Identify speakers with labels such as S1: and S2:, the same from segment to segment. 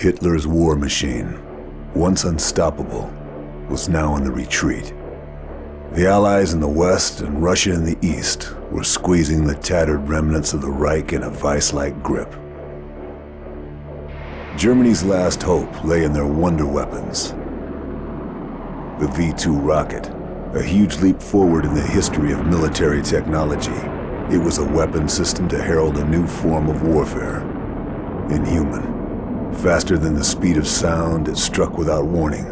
S1: Hitler's war machine, once unstoppable, was now in the retreat. The Allies in the west and Russia in the east were squeezing the tattered remnants of the Reich in a vice-like grip. Germany's last hope lay in their wonder weapons. The V-2 rocket, a huge leap forward in the history of military technology. It was a weapon system to herald a new form of warfare. Inhuman. Faster than the speed of sound, it struck without warning.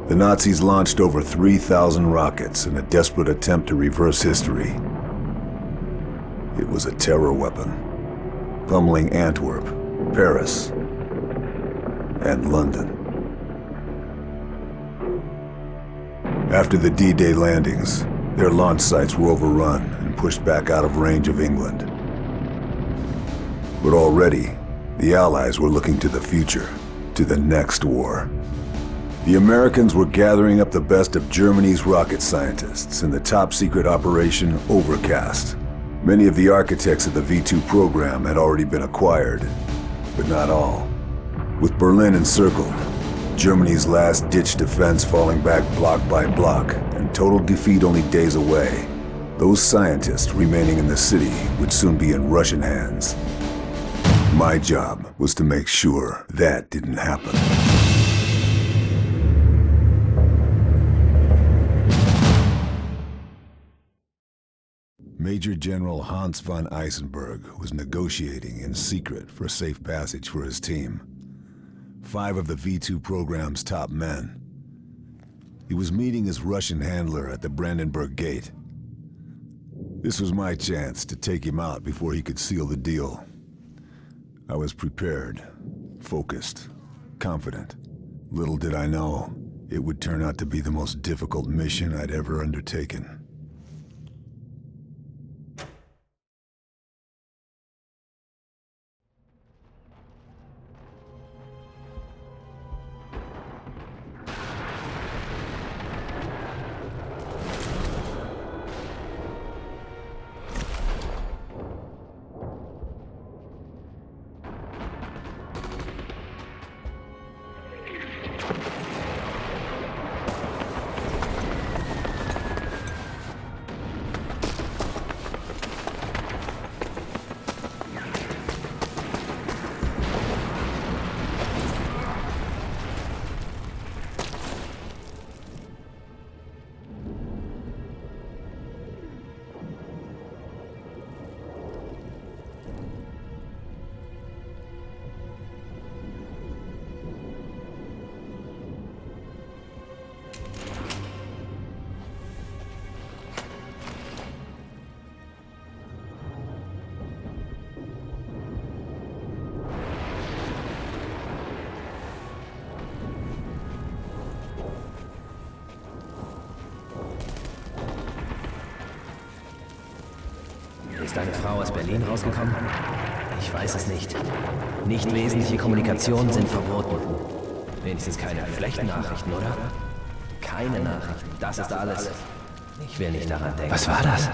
S1: The Nazis launched over 3,000 rockets in a desperate attempt to reverse history. It was a terror weapon, pummeling Antwerp, Paris, and London. After the D-Day landings, their launch sites were overrun and pushed back out of range of England. But already, the Allies were looking to the future, to the next war. The Americans were gathering up the best of Germany's rocket scientists in the top-secret Operation Overcast. Many of the architects of the V-2 program had already been acquired, but not all. With Berlin encircled, Germany's last-ditch defense falling back block by block, and total defeat only days away, those scientists remaining in the city would soon be in Russian hands. My job was to make sure that didn't happen. Major General Hans von Eisenberg was negotiating in secret for safe passage for his team. 5 of the V-2 program's top men. He was meeting his Russian handler at the Brandenburg Gate. This was my chance to take him out before he could seal the deal. I was prepared, focused, confident. Little did I know, it would turn out to be the most difficult mission I'd ever undertaken.
S2: Ist deine Frau aus Berlin rausgekommen? Ich weiß es nicht. Nicht wesentliche Kommunikationen sind verboten. Wenigstens keine schlechten Nachrichten, oder? Keine Nachrichten. Das ist alles. Ich will nicht daran denken.
S3: Was war das?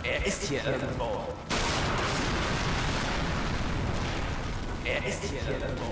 S2: Er ist hier irgendwo. Er ist hier irgendwo.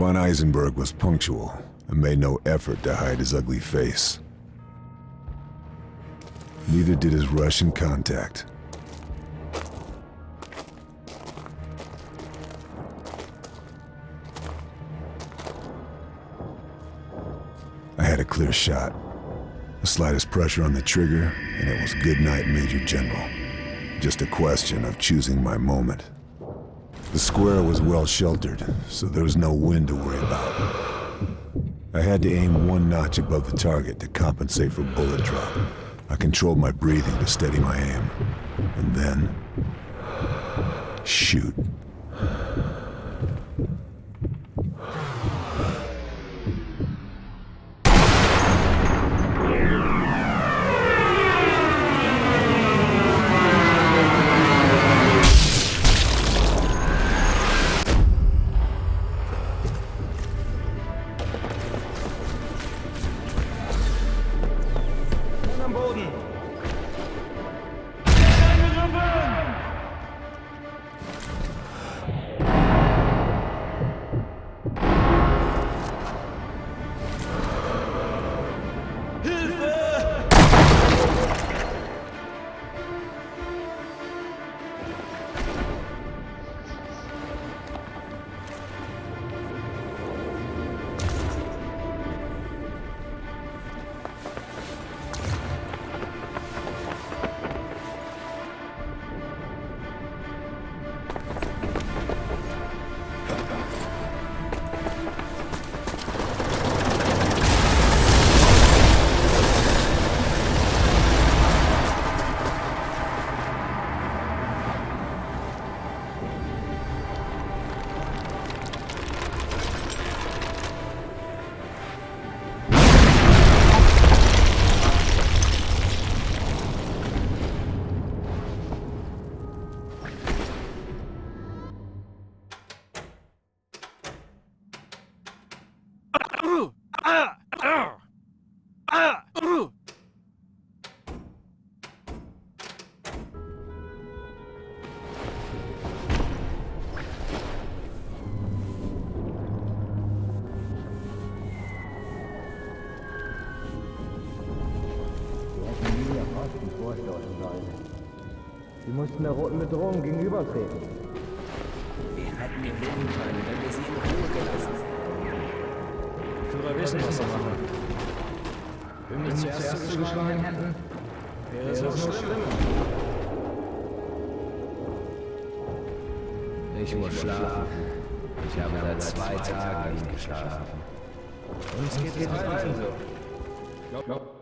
S1: von Eisenberg was punctual and made no effort to hide his ugly face. Neither did his Russian contact. I had a clear shot. The slightest pressure on the trigger, and it was good night, Major General. Just a question of choosing my moment. The square was well sheltered, so there was no wind to worry about. I had to aim one notch above the target to compensate for bullet drop. I controlled my breathing to steady my aim. And then... shoot.
S3: Sie mussten der roten Bedrohung gegenübertreten.
S2: Wir hätten gewinnen können, wenn wir sie in Ruhe gelassen hätten.
S3: Führer wissen, was sie machen. Wenn wir zuerst zugeschlagen hätten, wäre es noch schlimmer.
S2: Ich muss schlafen. Ich habe seit 2 Tagen nicht geschlafen.
S3: Uns geht es allen so. Glaub.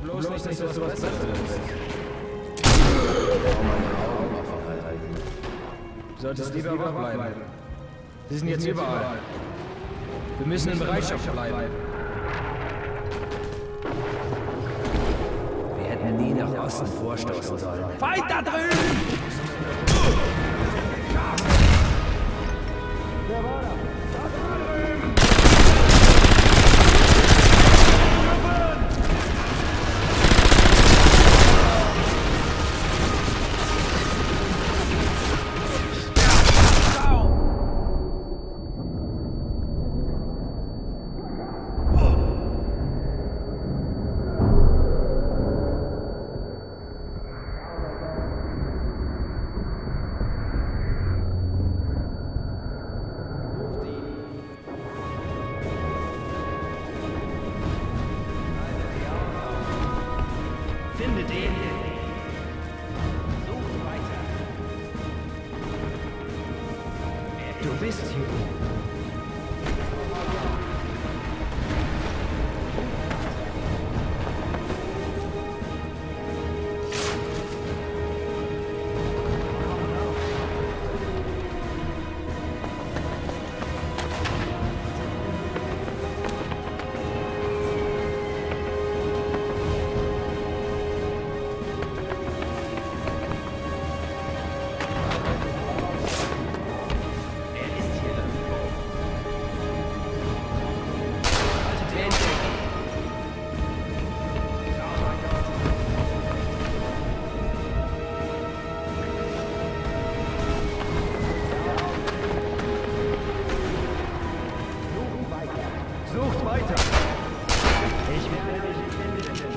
S3: Bloß nicht, dass das was Besseres ist. Du solltest lieber wach bleiben. Sie sind jetzt überall. Wir müssen in Bereitschaft bleiben.
S2: Wir hätten nie nach Osten vorstoßen sollen.
S3: Feind da drüben! Wer war da? Da drüben!
S2: Finde den! Such weiter!
S3: Du bist hier. Sucht weiter! Ich werde dich finden.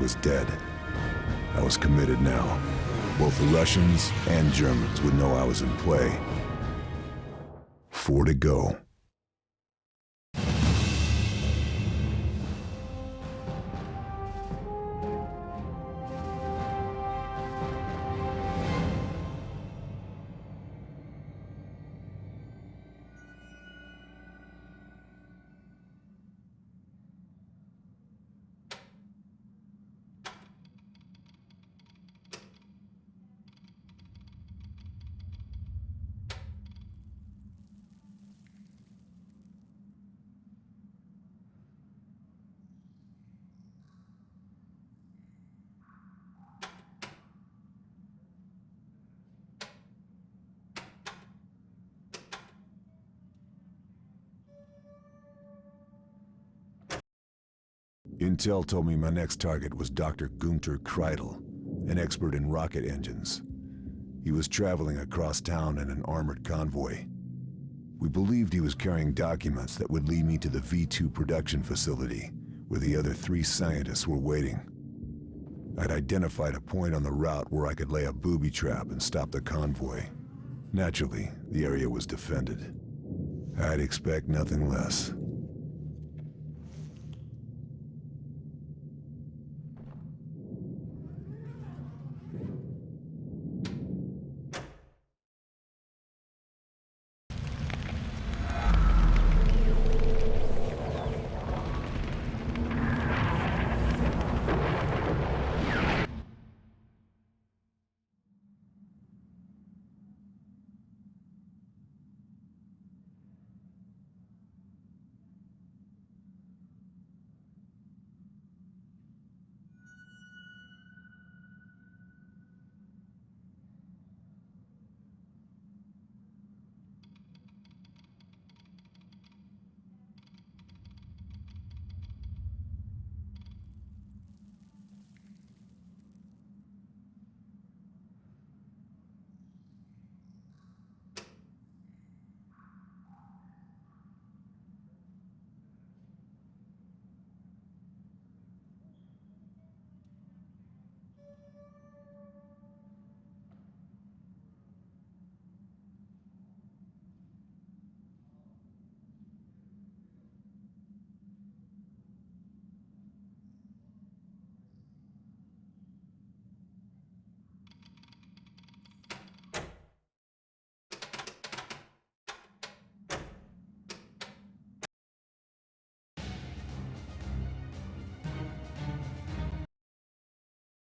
S1: was dead. I was committed now. Both the Russians and Germans would know I was in play. 4 to go. Intel told me my next target was Dr. Gunter Kreidel, an expert in rocket engines. He was traveling across town in an armored convoy. We believed he was carrying documents that would lead me to the V2 production facility, where the other 3 scientists were waiting. I'd identified a point on the route where I could lay a booby trap and stop the convoy. Naturally, the area was defended. I'd expect nothing less.